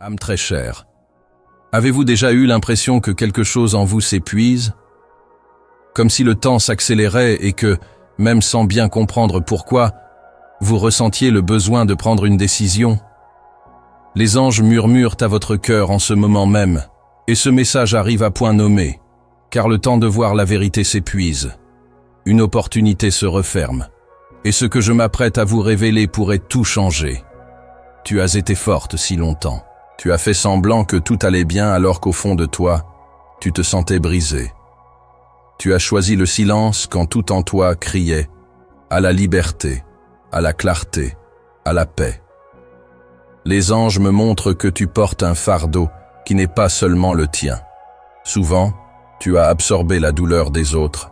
Âme très chère, avez-vous déjà eu l'impression que quelque chose en vous s'épuise? Comme si le temps s'accélérait et que, même sans bien comprendre pourquoi, vous ressentiez le besoin de prendre une décision? Les anges murmurent à votre cœur en ce moment même, et ce message arrive à point nommé, car le temps de voir la vérité s'épuise. Une opportunité se referme, et ce que je m'apprête à vous révéler pourrait tout changer. Tu as été forte si longtemps. Tu as fait semblant que tout allait bien alors qu'au fond de toi, tu te sentais brisée. Tu as choisi le silence quand tout en toi criait à la liberté, à la clarté, à la paix. Les anges me montrent que tu portes un fardeau qui n'est pas seulement le tien. Souvent, tu as absorbé la douleur des autres.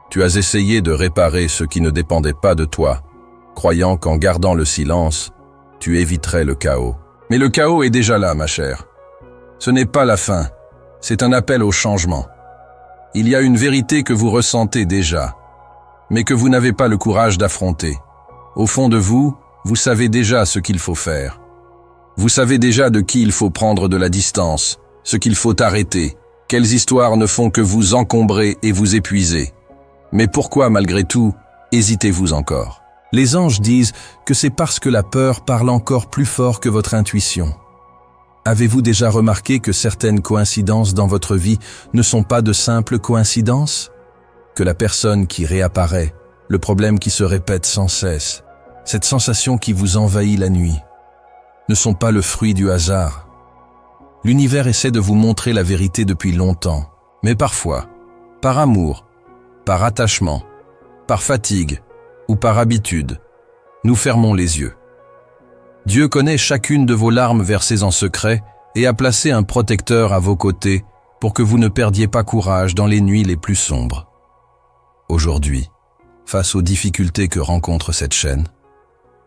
Tu as essayé de réparer ce qui ne dépendait pas de toi, croyant qu'en gardant le silence, tu éviterais le chaos. Mais le chaos est déjà là, ma chère. Ce n'est pas la fin, c'est un appel au changement. Il y a une vérité que vous ressentez déjà, mais que vous n'avez pas le courage d'affronter. Au fond de vous, vous savez déjà ce qu'il faut faire. Vous savez déjà de qui il faut prendre de la distance, ce qu'il faut arrêter, quelles histoires ne font que vous encombrer et vous épuiser. Mais pourquoi, malgré tout, hésitez-vous encore ? Les anges disent que c'est parce que la peur parle encore plus fort que votre intuition. Avez-vous déjà remarqué que certaines coïncidences dans votre vie ne sont pas de simples coïncidences? Que la personne qui réapparaît, le problème qui se répète sans cesse, cette sensation qui vous envahit la nuit, ne sont pas le fruit du hasard. L'univers essaie de vous montrer la vérité depuis longtemps, mais parfois, par amour, par attachement, par fatigue, ou par habitude, nous fermons les yeux. Dieu connaît chacune de vos larmes versées en secret et a placé un protecteur à vos côtés pour que vous ne perdiez pas courage dans les nuits les plus sombres. Aujourd'hui, face aux difficultés que rencontre cette chaîne,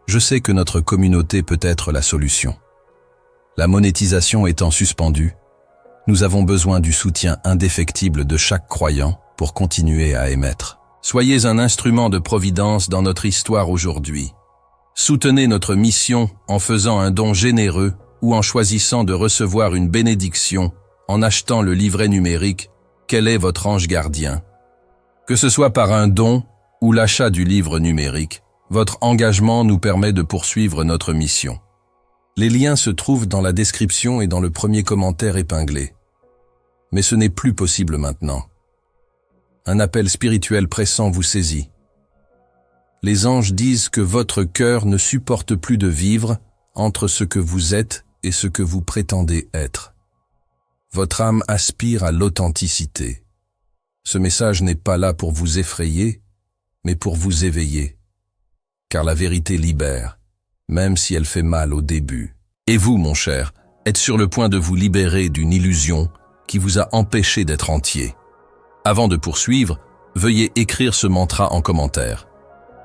je sais que notre communauté peut être la solution. La monétisation étant suspendue, nous avons besoin du soutien indéfectible de chaque croyant pour continuer à émettre. Soyez un instrument de providence dans notre histoire aujourd'hui. Soutenez notre mission en faisant un don généreux ou en choisissant de recevoir une bénédiction en achetant le livret numérique « Quel est votre ange gardien ?» Que ce soit par un don ou l'achat du livre numérique, votre engagement nous permet de poursuivre notre mission. Les liens se trouvent dans la description et dans le premier commentaire épinglé. Mais ce n'est plus possible maintenant. Un appel spirituel pressant vous saisit. Les anges disent que votre cœur ne supporte plus de vivre entre ce que vous êtes et ce que vous prétendez être. Votre âme aspire à l'authenticité. Ce message n'est pas là pour vous effrayer, mais pour vous éveiller. Car la vérité libère, même si elle fait mal au début. Et vous, mon cher, êtes sur le point de vous libérer d'une illusion qui vous a empêché d'être entier. Avant de poursuivre, veuillez écrire ce mantra en commentaire.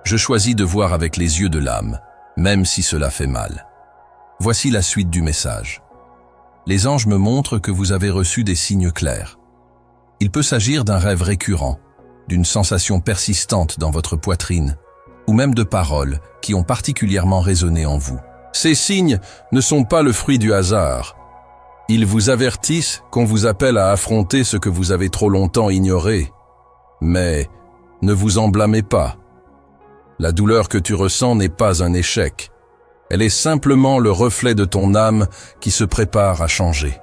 Je choisis de voir avec les yeux de l'âme, même si cela fait mal. Voici la suite du message. Les anges me montrent que vous avez reçu des signes clairs. Il peut s'agir d'un rêve récurrent, d'une sensation persistante dans votre poitrine, ou même de paroles qui ont particulièrement résonné en vous. Ces signes ne sont pas le fruit du hasard. Ils vous avertissent qu'on vous appelle à affronter ce que vous avez trop longtemps ignoré. Mais ne vous en blâmez pas. La douleur que tu ressens n'est pas un échec. Elle est simplement le reflet de ton âme qui se prépare à changer.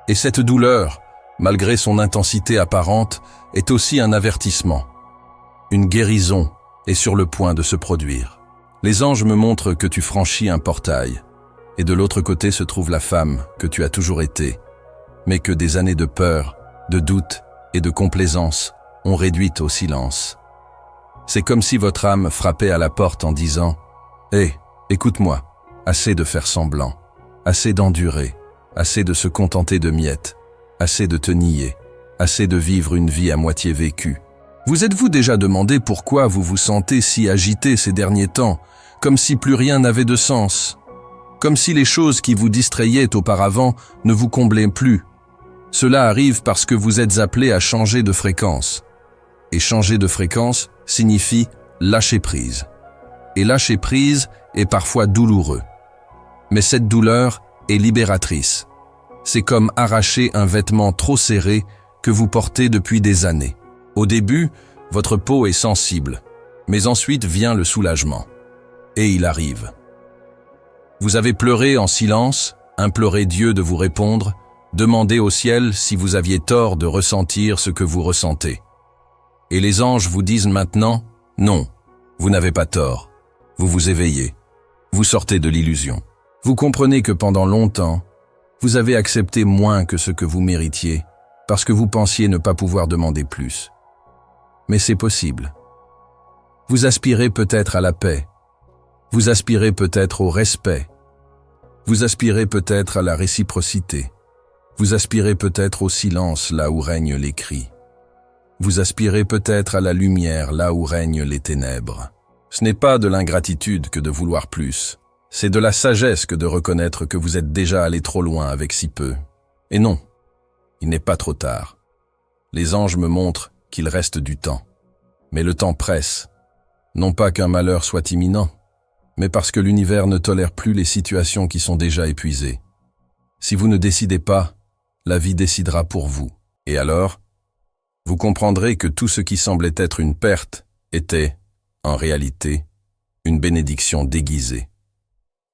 Et cette douleur, malgré son intensité apparente, est aussi un avertissement. Une guérison est sur le point de se produire. Les anges me montrent que tu franchis un portail. Et de l'autre côté se trouve la femme que tu as toujours été, mais que des années de peur, de doute et de complaisance ont réduite au silence. C'est comme si votre âme frappait à la porte en disant « Hé, écoute-moi, assez de faire semblant, assez d'endurer, assez de se contenter de miettes, assez de te nier, assez de vivre une vie à moitié vécue. » Vous êtes-vous déjà demandé pourquoi vous vous sentez si agité ces derniers temps, comme si plus rien n'avait de sens ? Comme si les choses qui vous distrayaient auparavant ne vous comblaient plus. Cela arrive parce que vous êtes appelé à changer de fréquence. Et changer de fréquence signifie lâcher prise. Et lâcher prise est parfois douloureux. Mais cette douleur est libératrice. C'est comme arracher un vêtement trop serré que vous portez depuis des années. Au début, votre peau est sensible, mais ensuite vient le soulagement. Et il arrive. Vous avez pleuré en silence, imploré Dieu de vous répondre, demandé au ciel si vous aviez tort de ressentir ce que vous ressentez. Et les anges vous disent maintenant, non, vous n'avez pas tort. Vous vous éveillez. Vous sortez de l'illusion. Vous comprenez que pendant longtemps, vous avez accepté moins que ce que vous méritiez, parce que vous pensiez ne pas pouvoir demander plus. Mais c'est possible. Vous aspirez peut-être à la paix. Vous aspirez peut-être au respect. Vous aspirez peut-être à la réciprocité. Vous aspirez peut-être au silence là où règnent les cris. Vous aspirez peut-être à la lumière là où règnent les ténèbres. Ce n'est pas de l'ingratitude que de vouloir plus. C'est de la sagesse que de reconnaître que vous êtes déjà allé trop loin avec si peu. Et non, il n'est pas trop tard. Les anges me montrent qu'il reste du temps. Mais le temps presse. Non pas qu'un malheur soit imminent, mais parce que l'univers ne tolère plus les situations qui sont déjà épuisées. Si vous ne décidez pas, la vie décidera pour vous. Et alors, vous comprendrez que tout ce qui semblait être une perte était, en réalité, une bénédiction déguisée.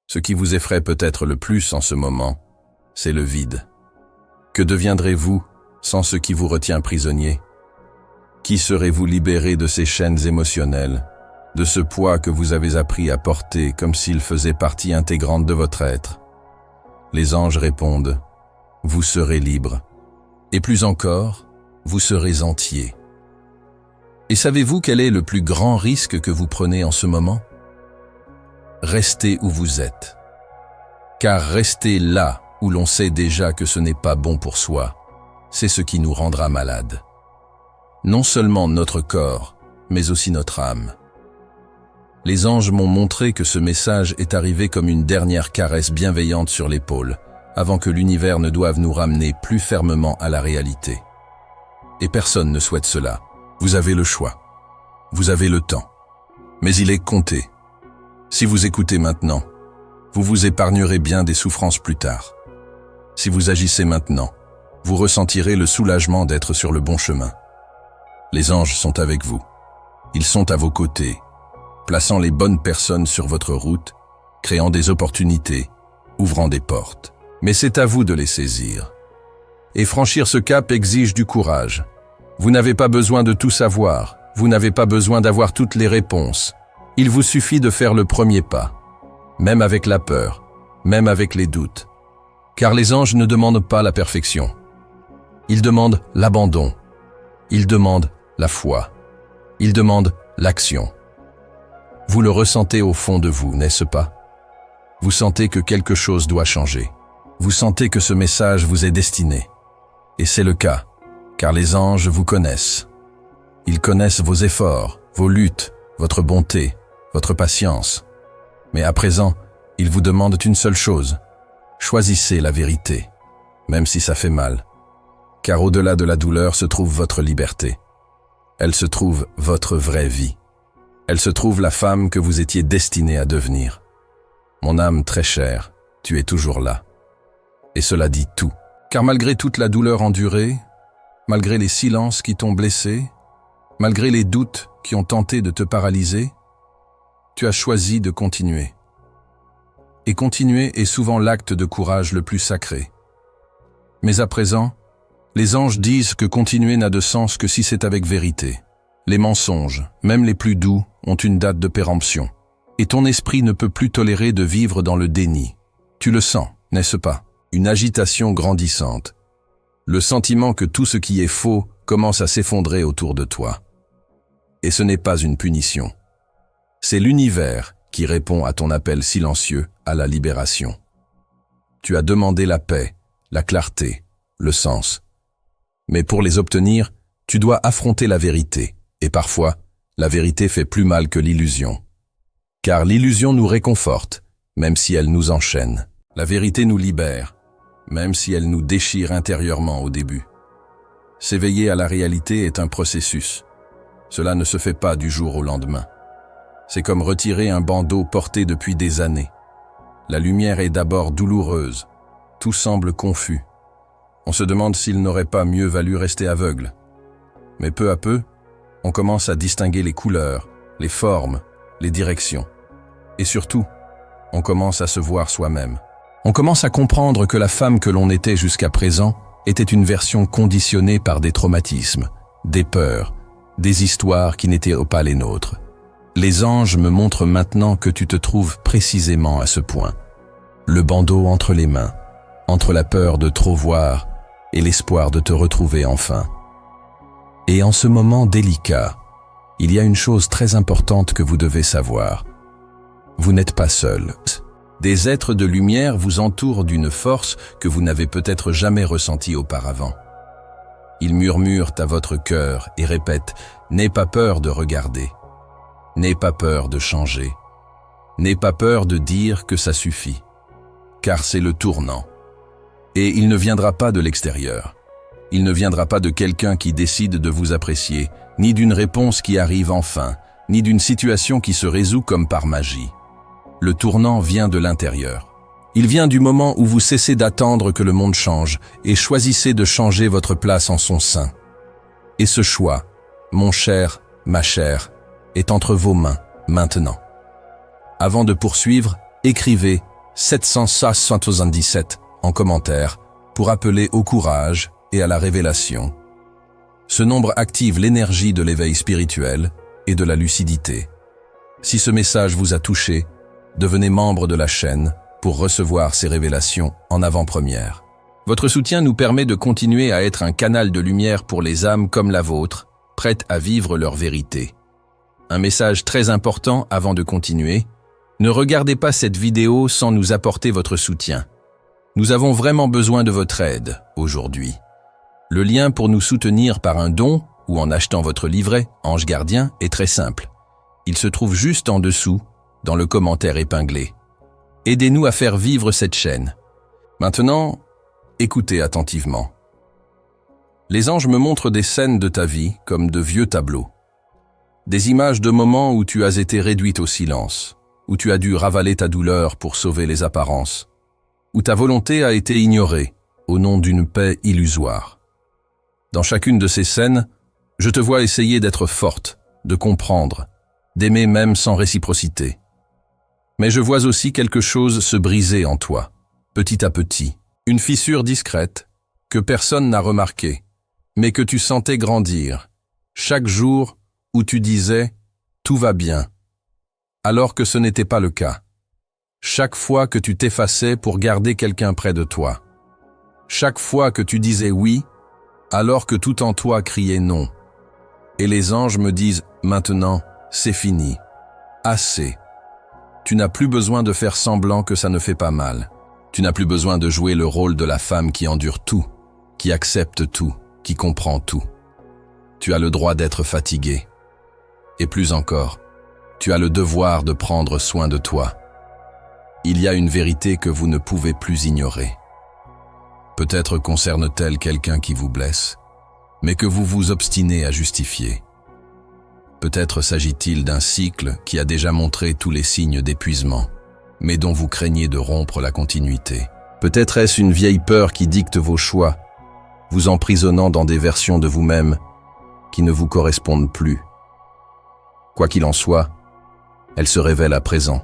Ce qui vous effraie peut-être le plus en ce moment, c'est le vide. Que deviendrez-vous sans ce qui vous retient prisonnier? Qui serez-vous libéré de ces chaînes émotionnelles, de ce poids que vous avez appris à porter comme s'il faisait partie intégrante de votre être? Les anges répondent, vous serez libre. Et plus encore, vous serez entier. Et savez-vous quel est le plus grand risque que vous prenez en ce moment? Restez où vous êtes. Car rester là où l'on sait déjà que ce n'est pas bon pour soi, c'est ce qui nous rendra malades. Non seulement notre corps, mais aussi notre âme. Les anges m'ont montré que ce message est arrivé comme une dernière caresse bienveillante sur l'épaule, avant que l'univers ne doive nous ramener plus fermement à la réalité. Et personne ne souhaite cela. Vous avez le choix. Vous avez le temps. Mais il est compté. Si vous écoutez maintenant, vous vous épargnerez bien des souffrances plus tard. Si vous agissez maintenant, vous ressentirez le soulagement d'être sur le bon chemin. Les anges sont avec vous. Ils sont à vos côtés, plaçant les bonnes personnes sur votre route, créant des opportunités, ouvrant des portes. Mais c'est à vous de les saisir. Et franchir ce cap exige du courage. Vous n'avez pas besoin de tout savoir, vous n'avez pas besoin d'avoir toutes les réponses. Il vous suffit de faire le premier pas, même avec la peur, même avec les doutes. Car les anges ne demandent pas la perfection. Ils demandent l'abandon. Ils demandent la foi. Ils demandent l'action. Vous le ressentez au fond de vous, n'est-ce pas? Vous sentez que quelque chose doit changer. Vous sentez que ce message vous est destiné. Et c'est le cas, car les anges vous connaissent. Ils connaissent vos efforts, vos luttes, votre bonté, votre patience. Mais à présent, ils vous demandent une seule chose. Choisissez la vérité, même si ça fait mal. Car au-delà de la douleur se trouve votre liberté. Elle se trouve votre vraie vie. Elle se trouve la femme que vous étiez destinée à devenir. Mon âme très chère, tu es toujours là. Et cela dit tout. Car malgré toute la douleur endurée, malgré les silences qui t'ont blessé, malgré les doutes qui ont tenté de te paralyser, tu as choisi de continuer. Et continuer est souvent l'acte de courage le plus sacré. Mais à présent, les anges disent que continuer n'a de sens que si c'est avec vérité. Les mensonges, même les plus doux, ont une date de péremption. Et ton esprit ne peut plus tolérer de vivre dans le déni. Tu le sens, n'est-ce pas? Une agitation grandissante. Le sentiment que tout ce qui est faux commence à s'effondrer autour de toi. Et ce n'est pas une punition. C'est l'univers qui répond à ton appel silencieux à la libération. Tu as demandé la paix, la clarté, le sens. Mais pour les obtenir, tu dois affronter la vérité. Et parfois, la vérité fait plus mal que l'illusion. Car l'illusion nous réconforte, même si elle nous enchaîne. La vérité nous libère, même si elle nous déchire intérieurement au début. S'éveiller à la réalité est un processus. Cela ne se fait pas du jour au lendemain. C'est comme retirer un bandeau porté depuis des années. La lumière est d'abord douloureuse, Tout semble confus. On se demande s'il n'aurait pas mieux valu rester aveugle. Mais peu à peu, on commence à distinguer les couleurs, les formes, les directions. Et surtout, on commence à se voir soi-même. On commence à comprendre que la femme que l'on était jusqu'à présent était une version conditionnée par des traumatismes, des peurs, des histoires qui n'étaient pas les nôtres. Les anges me montrent maintenant que tu te trouves précisément à ce point. Le bandeau entre les mains, entre la peur de trop voir et l'espoir de te retrouver enfin. Et en ce moment délicat, il y a une chose très importante que vous devez savoir. Vous n'êtes pas seul. Des êtres de lumière vous entourent d'une force que vous n'avez peut-être jamais ressentie auparavant. Ils murmurent à votre cœur et répètent « N'aie pas peur de regarder. N'aie pas peur de changer. N'aie pas peur de dire que ça suffit. Car c'est le tournant. Et il ne viendra pas de l'extérieur. Il ne viendra pas de quelqu'un qui décide de vous apprécier, ni d'une réponse qui arrive enfin, ni d'une situation qui se résout comme par magie. Le tournant vient de l'intérieur. Il vient du moment où vous cessez d'attendre que le monde change et choisissez de changer votre place en son sein. Et ce choix, mon cher, ma chère, est entre vos mains, maintenant. Avant de poursuivre, écrivez 777 en commentaire pour appeler au courage et à la révélation. Ce nombre active l'énergie de l'éveil spirituel et de la lucidité. Si ce message vous a touché, devenez membre de la chaîne pour recevoir ces révélations en avant-première. Votre soutien nous permet de continuer à être un canal de lumière pour les âmes comme la vôtre, prêtes à vivre leur vérité. Un message très important avant de continuer, ne regardez pas cette vidéo sans nous apporter votre soutien. Nous avons vraiment besoin de votre aide aujourd'hui. Le lien pour nous soutenir par un don ou en achetant votre livret Ange Gardien est très simple. Il se trouve juste en dessous, dans le commentaire épinglé. Aidez-nous à faire vivre cette chaîne. Maintenant, écoutez attentivement. Les anges me montrent des scènes de ta vie comme de vieux tableaux. Des images de moments où tu as été réduite au silence, où tu as dû ravaler ta douleur pour sauver les apparences, où ta volonté a été ignorée au nom d'une paix illusoire. Dans chacune de ces scènes, je te vois essayer d'être forte, de comprendre, d'aimer même sans réciprocité. Mais je vois aussi quelque chose se briser en toi, petit à petit, une fissure discrète que personne n'a remarquée, mais que tu sentais grandir, chaque jour où tu disais « tout va bien », alors que ce n'était pas le cas. Chaque fois que tu t'effaçais pour garder quelqu'un près de toi. Chaque fois que tu disais « oui », alors que tout en toi criait « non ». Et les anges me disent « maintenant, c'est fini, assez ». Tu n'as plus besoin de faire semblant que ça ne fait pas mal. Tu n'as plus besoin de jouer le rôle de la femme qui endure tout, qui accepte tout, qui comprend tout. Tu as le droit d'être fatigué. Et plus encore, tu as le devoir de prendre soin de toi. Il y a une vérité que vous ne pouvez plus ignorer. Peut-être concerne-t-elle quelqu'un qui vous blesse, mais que vous vous obstinez à justifier. Peut-être s'agit-il d'un cycle qui a déjà montré tous les signes d'épuisement, mais dont vous craignez de rompre la continuité. Peut-être est-ce une vieille peur qui dicte vos choix, vous emprisonnant dans des versions de vous-même qui ne vous correspondent plus. Quoi qu'il en soit, elle se révèle à présent.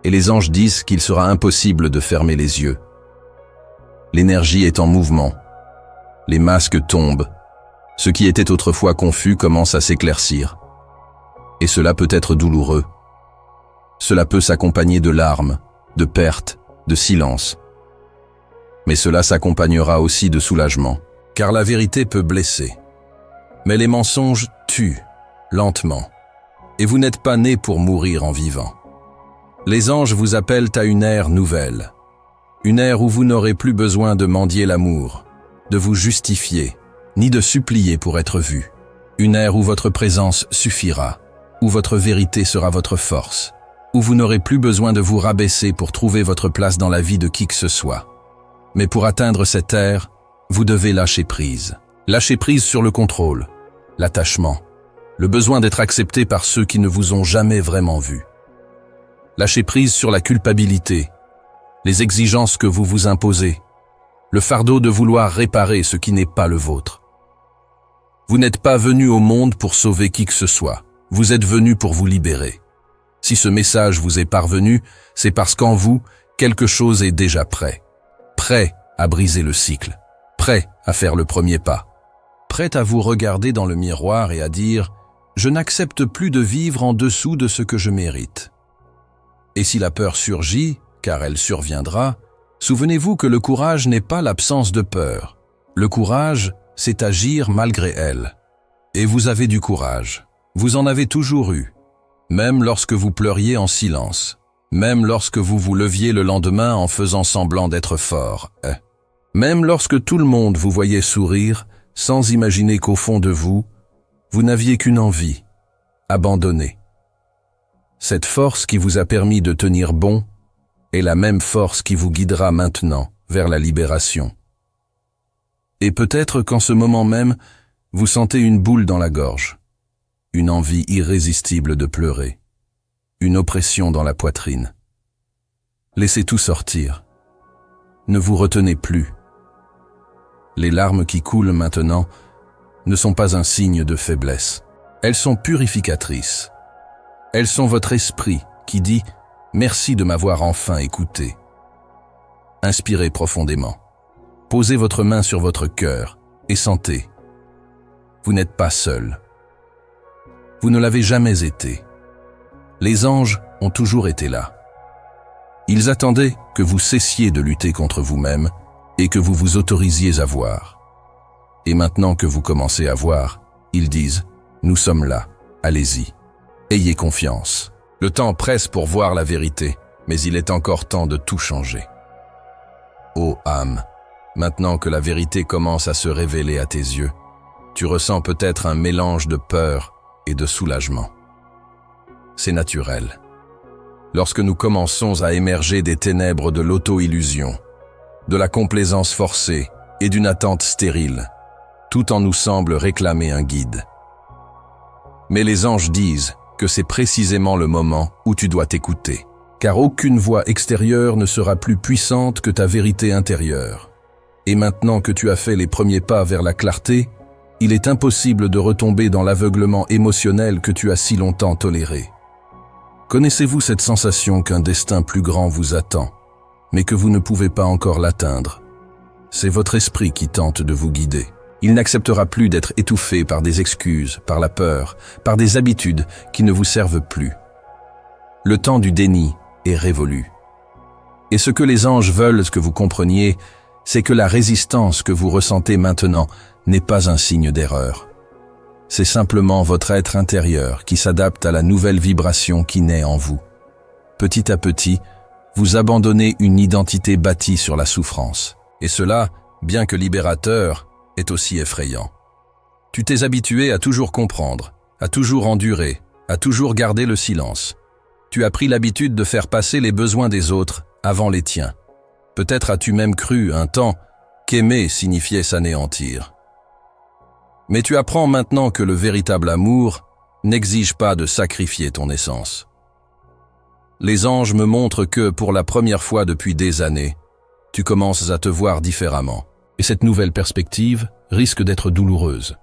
Et les anges disent qu'il sera impossible de fermer les yeux. L'énergie est en mouvement. Les masques tombent. Ce qui était autrefois confus commence à s'éclaircir. Et cela peut être douloureux. Cela peut s'accompagner de larmes, de pertes, de silence. Mais cela s'accompagnera aussi de soulagement, car la vérité peut blesser. Mais les mensonges tuent, lentement. Et vous n'êtes pas né pour mourir en vivant. Les anges vous appellent à une ère nouvelle. Une ère où vous n'aurez plus besoin de mendier l'amour, de vous justifier, ni de supplier pour être vu. Une ère où votre présence suffira, où votre vérité sera votre force, où vous n'aurez plus besoin de vous rabaisser pour trouver votre place dans la vie de qui que ce soit. Mais pour atteindre cette ère, vous devez lâcher prise. Lâcher prise sur le contrôle, l'attachement, le besoin d'être accepté par ceux qui ne vous ont jamais vraiment vu. Lâcher prise sur la culpabilité, les exigences que vous vous imposez, le fardeau de vouloir réparer ce qui n'est pas le vôtre. Vous n'êtes pas venu au monde pour sauver qui que ce soit, vous êtes venu pour vous libérer. Si ce message vous est parvenu, c'est parce qu'en vous, quelque chose est déjà prêt. Prêt à briser le cycle, prêt à faire le premier pas. Prêt à vous regarder dans le miroir et à dire « Je n'accepte plus de vivre en dessous de ce que je mérite ». Et si la peur surgit, car elle surviendra, souvenez-vous que le courage n'est pas l'absence de peur. Le courage, c'est agir malgré elle. Et vous avez du courage. Vous en avez toujours eu. Même lorsque vous pleuriez en silence. Même lorsque vous vous leviez le lendemain en faisant semblant d'être fort. Même lorsque tout le monde vous voyait sourire, sans imaginer qu'au fond de vous, vous n'aviez qu'une envie, abandonner. Cette force qui vous a permis de tenir bon est la même force qui vous guidera maintenant vers la libération. Et peut-être qu'en ce moment même, vous sentez une boule dans la gorge, une envie irrésistible de pleurer, une oppression dans la poitrine. Laissez tout sortir. Ne vous retenez plus. Les larmes qui coulent maintenant ne sont pas un signe de faiblesse. Elles sont purificatrices. Elles sont votre esprit qui dit « Merci de m'avoir enfin écouté ». Inspirez profondément. Posez votre main sur votre cœur et sentez. Vous n'êtes pas seul. Vous ne l'avez jamais été. Les anges ont toujours été là. Ils attendaient que vous cessiez de lutter contre vous-même et que vous vous autorisiez à voir. Et maintenant que vous commencez à voir, ils disent « Nous sommes là, allez-y, ayez confiance ». Le temps presse pour voir la vérité, mais il est encore temps de tout changer. Ô âme, maintenant que la vérité commence à se révéler à tes yeux, tu ressens peut-être un mélange de peur et de soulagement. C'est naturel. Lorsque nous commençons à émerger des ténèbres de l'auto-illusion, de la complaisance forcée et d'une attente stérile, tout en nous semble réclamer un guide. Mais les anges disent que c'est précisément le moment où tu dois t'écouter, car aucune voix extérieure ne sera plus puissante que ta vérité intérieure. Et maintenant que tu as fait les premiers pas vers la clarté, il est impossible de retomber dans l'aveuglement émotionnel que tu as si longtemps toléré. Connaissez-vous cette sensation qu'un destin plus grand vous attend, mais que vous ne pouvez pas encore l'atteindre? C'est votre esprit qui tente de vous guider. Il n'acceptera plus d'être étouffé par des excuses, par la peur, par des habitudes qui ne vous servent plus. Le temps du déni est révolu. Et ce que les anges veulent que vous compreniez, c'est que la résistance que vous ressentez maintenant n'est pas un signe d'erreur. C'est simplement votre être intérieur qui s'adapte à la nouvelle vibration qui naît en vous. Petit à petit, vous abandonnez une identité bâtie sur la souffrance. Et cela, bien que libérateur, est aussi effrayant. Tu t'es habitué à toujours comprendre, à toujours endurer, à toujours garder le silence. Tu as pris l'habitude de faire passer les besoins des autres avant les tiens. Peut-être as-tu même cru un temps qu'aimer signifiait s'anéantir. Mais tu apprends maintenant que le véritable amour n'exige pas de sacrifier ton essence. Les anges me montrent que, pour la première fois depuis des années, tu commences à te voir différemment. Et cette nouvelle perspective risque d'être douloureuse,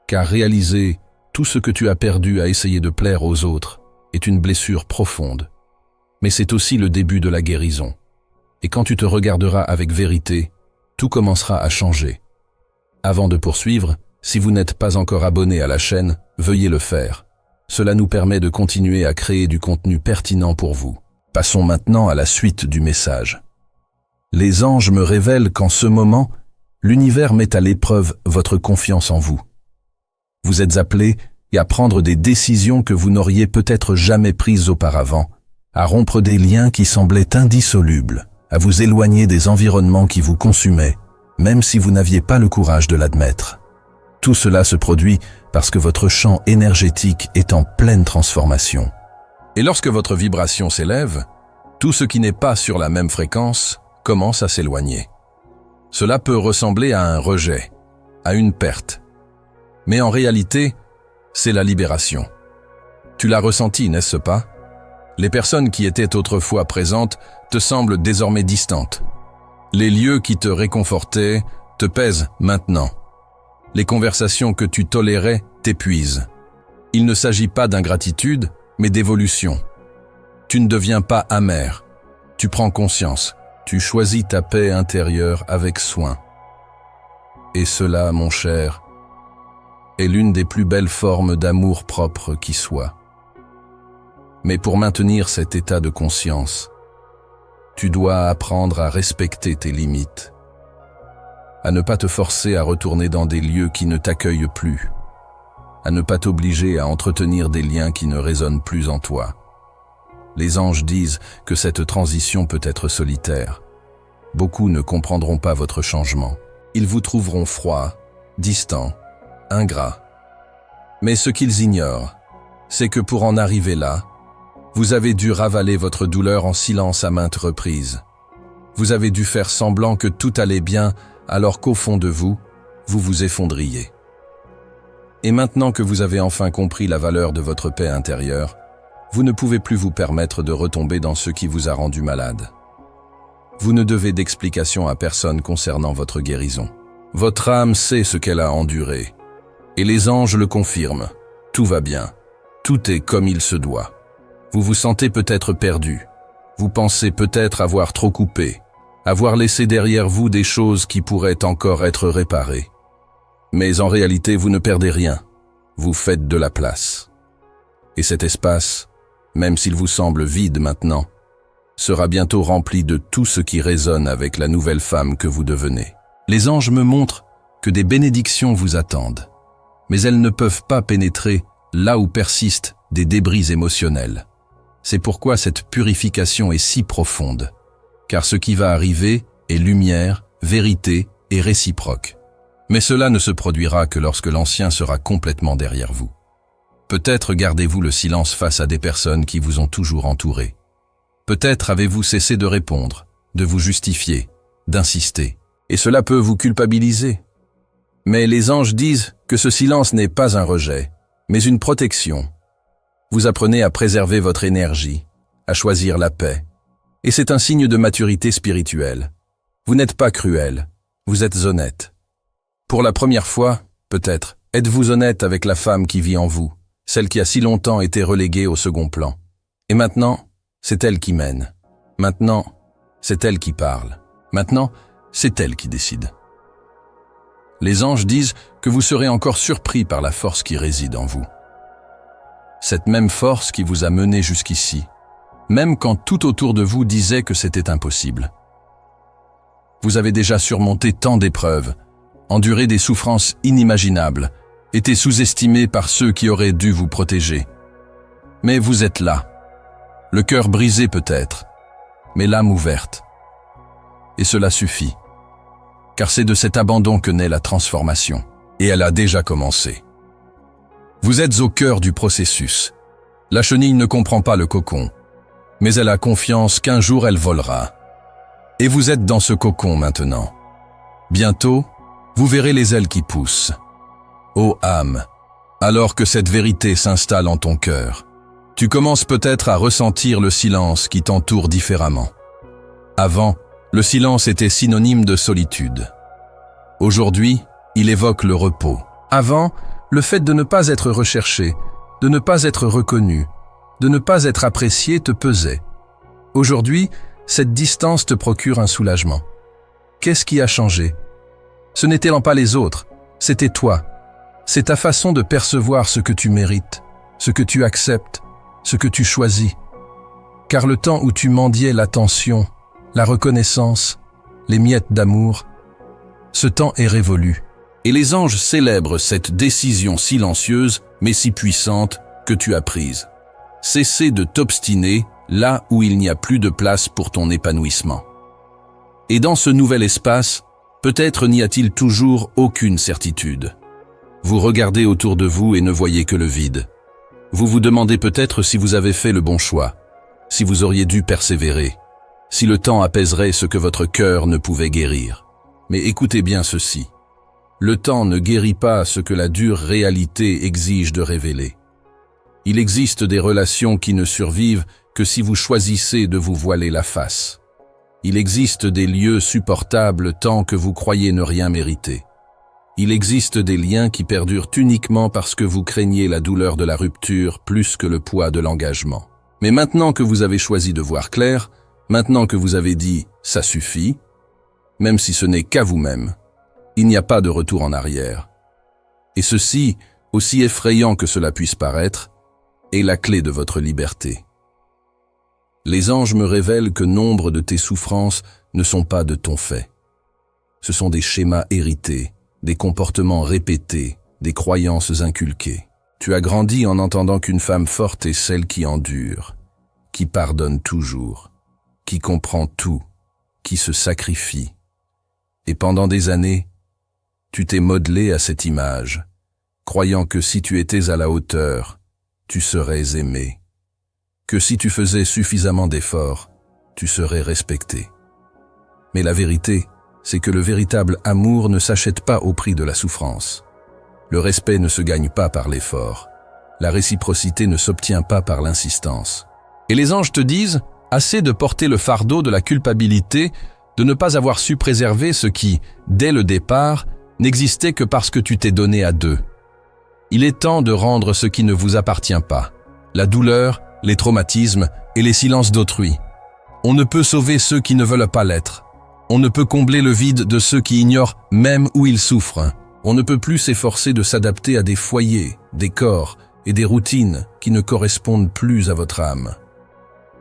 car réaliser tout ce que tu as perdu à essayer de plaire aux autres est une blessure profonde. Mais c'est aussi le début de la guérison. Et quand tu te regarderas avec vérité, tout commencera à changer. Avant de poursuivre, si vous n'êtes pas encore abonné à la chaîne, veuillez le faire. Cela nous permet de continuer à créer du contenu pertinent pour vous. Passons maintenant à la suite du message. Les anges me révèlent qu'en ce moment, l'univers met à l'épreuve votre confiance en vous. Vous êtes appelés à prendre des décisions que vous n'auriez peut-être jamais prises auparavant, à rompre des liens qui semblaient indissolubles, à vous éloigner des environnements qui vous consumaient, même si vous n'aviez pas le courage de l'admettre. Tout cela se produit parce que votre champ énergétique est en pleine transformation. Et lorsque votre vibration s'élève, tout ce qui n'est pas sur la même fréquence commence à s'éloigner. Cela peut ressembler à un rejet, à une perte. Mais en réalité, c'est la libération. Tu l'as ressenti, n'est-ce pas? Les personnes qui étaient autrefois présentes te semble désormais distante. Les lieux qui te réconfortaient te pèsent maintenant. Les conversations que tu tolérais t'épuisent. Il ne s'agit pas d'ingratitude, mais d'évolution. Tu ne deviens pas amer. Tu prends conscience. Tu choisis ta paix intérieure avec soin. Et cela, mon cher, est l'une des plus belles formes d'amour propre qui soit. Mais pour maintenir cet état de conscience, tu dois apprendre à respecter tes limites, à ne pas te forcer à retourner dans des lieux qui ne t'accueillent plus, à ne pas t'obliger à entretenir des liens qui ne résonnent plus en toi. Les anges disent que cette transition peut être solitaire. Beaucoup ne comprendront pas votre changement. Ils vous trouveront froid, distant, ingrat. Mais ce qu'ils ignorent, c'est que pour en arriver là, vous avez dû ravaler votre douleur en silence à maintes reprises. Vous avez dû faire semblant que tout allait bien alors qu'au fond de vous, vous vous effondriez. Et maintenant que vous avez enfin compris la valeur de votre paix intérieure, vous ne pouvez plus vous permettre de retomber dans ce qui vous a rendu malade. Vous ne devez d'explication à personne concernant votre guérison. Votre âme sait ce qu'elle a enduré. Et les anges le confirment. Tout va bien. Tout est comme il se doit. Vous vous sentez peut-être perdu. Vous pensez peut-être avoir trop coupé, avoir laissé derrière vous des choses qui pourraient encore être réparées. Mais en réalité, vous ne perdez rien. Vous faites de la place. Et cet espace, même s'il vous semble vide maintenant, sera bientôt rempli de tout ce qui résonne avec la nouvelle femme que vous devenez. Les anges me montrent que des bénédictions vous attendent, mais elles ne peuvent pas pénétrer là où persistent des débris émotionnels. C'est pourquoi cette purification est si profonde, car ce qui va arriver est lumière, vérité et réciproque. Mais cela ne se produira que lorsque l'ancien sera complètement derrière vous. Peut-être gardez-vous le silence face à des personnes qui vous ont toujours entouré. Peut-être avez-vous cessé de répondre, de vous justifier, d'insister, et cela peut vous culpabiliser. Mais les anges disent que ce silence n'est pas un rejet, mais une protection. Vous apprenez à préserver votre énergie, à choisir la paix. Et c'est un signe de maturité spirituelle. Vous n'êtes pas cruel, vous êtes honnête. Pour la première fois, peut-être, êtes-vous honnête avec la femme qui vit en vous, celle qui a si longtemps été reléguée au second plan. Et maintenant, c'est elle qui mène. Maintenant, c'est elle qui parle. Maintenant, c'est elle qui décide. Les anges disent que vous serez encore surpris par la force qui réside en vous. Cette même force qui vous a mené jusqu'ici, même quand tout autour de vous disait que c'était impossible. Vous avez déjà surmonté tant d'épreuves, enduré des souffrances inimaginables, été sous-estimé par ceux qui auraient dû vous protéger. Mais vous êtes là, le cœur brisé peut-être, mais l'âme ouverte. Et cela suffit, car c'est de cet abandon que naît la transformation, et elle a déjà commencé. Vous êtes au cœur du processus. La chenille ne comprend pas le cocon, mais elle a confiance qu'un jour elle volera. Et vous êtes dans ce cocon maintenant. Bientôt, vous verrez les ailes qui poussent. Ô âme, alors que cette vérité s'installe en ton cœur, tu commences peut-être à ressentir le silence qui t'entoure différemment. Avant, le silence était synonyme de solitude. Aujourd'hui, il évoque le repos. Avant, le fait de ne pas être recherché, de ne pas être reconnu, de ne pas être apprécié te pesait. Aujourd'hui, cette distance te procure un soulagement. Qu'est-ce qui a changé? Ce n'étaient pas les autres, c'était toi. C'est ta façon de percevoir ce que tu mérites, ce que tu acceptes, ce que tu choisis. Car le temps où tu mendiais l'attention, la reconnaissance, les miettes d'amour, ce temps est révolu. Et les anges célèbrent cette décision silencieuse, mais si puissante, que tu as prise. Cesser de t'obstiner là où il n'y a plus de place pour ton épanouissement. Et dans ce nouvel espace, peut-être n'y a-t-il toujours aucune certitude. Vous regardez autour de vous et ne voyez que le vide. Vous vous demandez peut-être si vous avez fait le bon choix, si vous auriez dû persévérer, si le temps apaiserait ce que votre cœur ne pouvait guérir. Mais écoutez bien ceci. Le temps ne guérit pas ce que la dure réalité exige de révéler. Il existe des relations qui ne survivent que si vous choisissez de vous voiler la face. Il existe des lieux supportables tant que vous croyez ne rien mériter. Il existe des liens qui perdurent uniquement parce que vous craignez la douleur de la rupture plus que le poids de l'engagement. Mais maintenant que vous avez choisi de voir clair, maintenant que vous avez dit « ça suffit », même si ce n'est qu'à vous-même, il n'y a pas de retour en arrière. Et ceci, aussi effrayant que cela puisse paraître, est la clé de votre liberté. Les anges me révèlent que nombre de tes souffrances ne sont pas de ton fait. Ce sont des schémas hérités, des comportements répétés, des croyances inculquées. Tu as grandi en entendant qu'une femme forte est celle qui endure, qui pardonne toujours, qui comprend tout, qui se sacrifie. Et pendant des années, tu t'es modelé à cette image, croyant que si tu étais à la hauteur, tu serais aimé, que si tu faisais suffisamment d'efforts, tu serais respecté. Mais la vérité, c'est que le véritable amour ne s'achète pas au prix de la souffrance. Le respect ne se gagne pas par l'effort. La réciprocité ne s'obtient pas par l'insistance. Et les anges te disent, assez de porter le fardeau de la culpabilité, de ne pas avoir su préserver ce qui, dès le départ, n'existait que parce que tu t'es donné à deux. Il est temps de rendre ce qui ne vous appartient pas. La douleur, les traumatismes et les silences d'autrui. On ne peut sauver ceux qui ne veulent pas l'être. On ne peut combler le vide de ceux qui ignorent même où ils souffrent. On ne peut plus s'efforcer de s'adapter à des foyers, des corps et des routines qui ne correspondent plus à votre âme.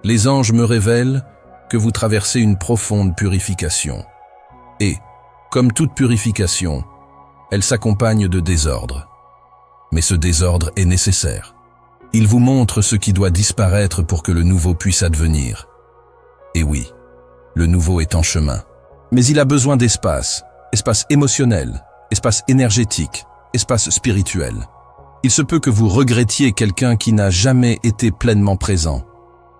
Les anges me révèlent que vous traversez une profonde purification. Et, comme toute purification, elle s'accompagne de désordre. Mais ce désordre est nécessaire. Il vous montre ce qui doit disparaître pour que le nouveau puisse advenir. Et oui, le nouveau est en chemin. Mais il a besoin d'espace, espace émotionnel, espace énergétique, espace spirituel. Il se peut que vous regrettiez quelqu'un qui n'a jamais été pleinement présent.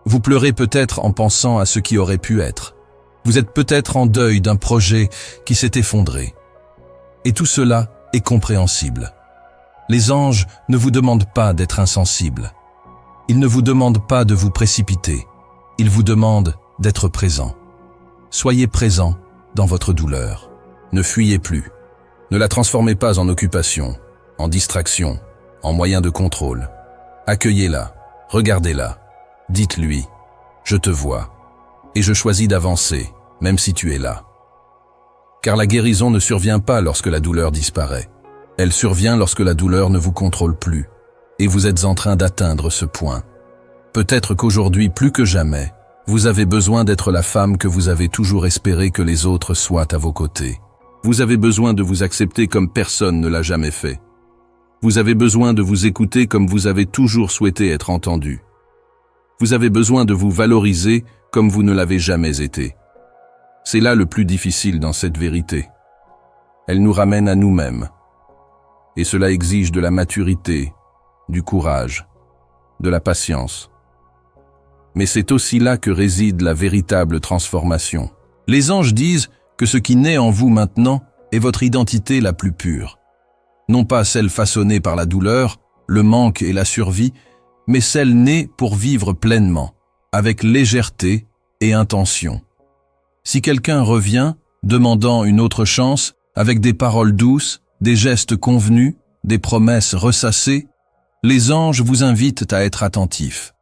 Vous pleurez peut-être en pensant à ce qui aurait pu être. Vous êtes peut-être en deuil d'un projet qui s'est effondré. Et tout cela est compréhensible. Les anges ne vous demandent pas d'être insensibles. Ils ne vous demandent pas de vous précipiter. Ils vous demandent d'être présent. Soyez présent dans votre douleur. Ne fuyez plus. Ne la transformez pas en occupation, en distraction, en moyen de contrôle. Accueillez-la, regardez-la. Dites-lui, je te vois, et je choisis d'avancer, même si tu es là. Car la guérison ne survient pas lorsque la douleur disparaît. Elle survient lorsque la douleur ne vous contrôle plus, et vous êtes en train d'atteindre ce point. Peut-être qu'aujourd'hui, plus que jamais, vous avez besoin d'être la femme que vous avez toujours espéré que les autres soient à vos côtés. Vous avez besoin de vous accepter comme personne ne l'a jamais fait. Vous avez besoin de vous écouter comme vous avez toujours souhaité être entendu. Vous avez besoin de vous valoriser comme vous ne l'avez jamais été. C'est là le plus difficile dans cette vérité. Elle nous ramène à nous-mêmes. Et cela exige de la maturité, du courage, de la patience. Mais c'est aussi là que réside la véritable transformation. Les anges disent que ce qui naît en vous maintenant est votre identité la plus pure. Non pas celle façonnée par la douleur, le manque et la survie, mais celle née pour vivre pleinement, avec légèreté et intention. Si quelqu'un revient, demandant une autre chance, avec des paroles douces, des gestes convenus, des promesses ressassées, les anges vous invitent à être attentifs.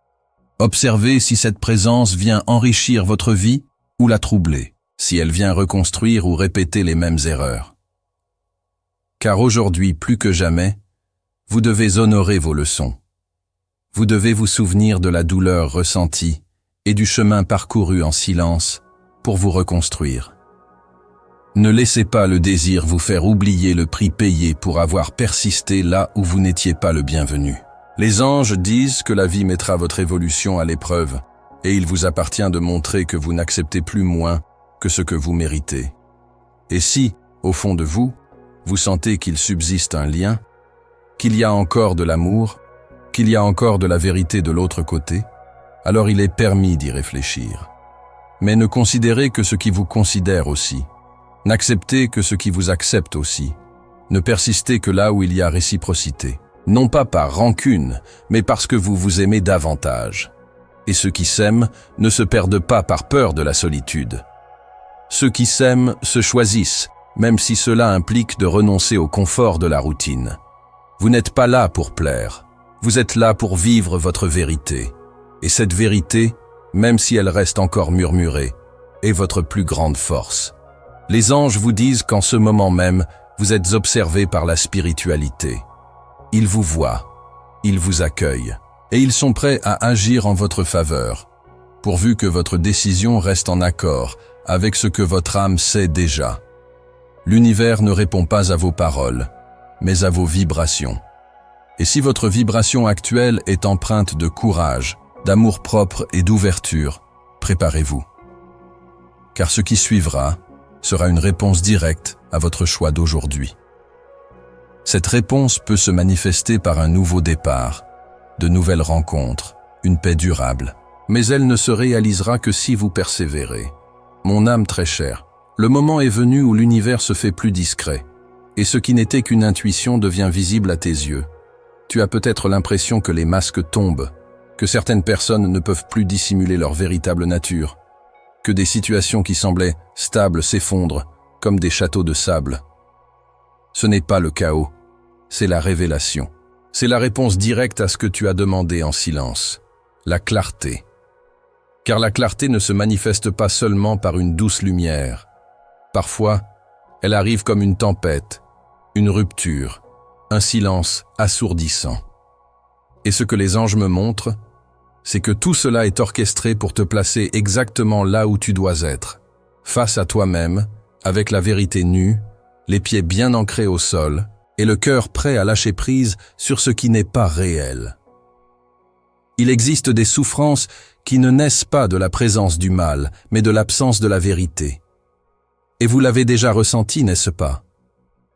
Observez si cette présence vient enrichir votre vie ou la troubler, si elle vient reconstruire ou répéter les mêmes erreurs. Car aujourd'hui, plus que jamais, vous devez honorer vos leçons. Vous devez vous souvenir de la douleur ressentie et du chemin parcouru en silence pour vous reconstruire. Ne laissez pas le désir vous faire oublier le prix payé pour avoir persisté là où vous n'étiez pas le bienvenu. Les anges disent que la vie mettra votre évolution à l'épreuve et il vous appartient de montrer que vous n'acceptez plus moins que ce que vous méritez. Et si, au fond de vous, vous sentez qu'il subsiste un lien, qu'il y a encore de l'amour, qu'il y a encore de la vérité de l'autre côté, alors il est permis d'y réfléchir. Mais ne considérez que ce qui vous considère aussi. N'acceptez que ce qui vous accepte aussi. Ne persistez que là où il y a réciprocité. Non pas par rancune, mais parce que vous vous aimez davantage. Et ceux qui s'aiment ne se perdent pas par peur de la solitude. Ceux qui s'aiment se choisissent, même si cela implique de renoncer au confort de la routine. Vous n'êtes pas là pour plaire, vous êtes là pour vivre votre vérité. Et cette vérité, même si elle reste encore murmurée, est votre plus grande force. Les anges vous disent qu'en ce moment même, vous êtes observé par la spiritualité. Ils vous voient, ils vous accueillent, et ils sont prêts à agir en votre faveur, pourvu que votre décision reste en accord avec ce que votre âme sait déjà. L'univers ne répond pas à vos paroles, mais à vos vibrations. Et si votre vibration actuelle est empreinte de courage, d'amour-propre et d'ouverture, préparez-vous. Car ce qui suivra sera une réponse directe à votre choix d'aujourd'hui. Cette réponse peut se manifester par un nouveau départ, de nouvelles rencontres, une paix durable, mais elle ne se réalisera que si vous persévérez. Mon âme très chère, le moment est venu où l'univers se fait plus discret, et ce qui n'était qu'une intuition devient visible à tes yeux. Tu as peut-être l'impression que les masques tombent, que certaines personnes ne peuvent plus dissimuler leur véritable nature, que des situations qui semblaient stables s'effondrent comme des châteaux de sable. Ce n'est pas le chaos, c'est la révélation. C'est la réponse directe à ce que tu as demandé en silence, la clarté. Car la clarté ne se manifeste pas seulement par une douce lumière. Parfois, elle arrive comme une tempête, une rupture, un silence assourdissant. Et ce que les anges me montrent, c'est que tout cela est orchestré pour te placer exactement là où tu dois être, face à toi-même, avec la vérité nue, les pieds bien ancrés au sol, et le cœur prêt à lâcher prise sur ce qui n'est pas réel. Il existe des souffrances qui ne naissent pas de la présence du mal, mais de l'absence de la vérité. Et vous l'avez déjà ressenti, n'est-ce pas?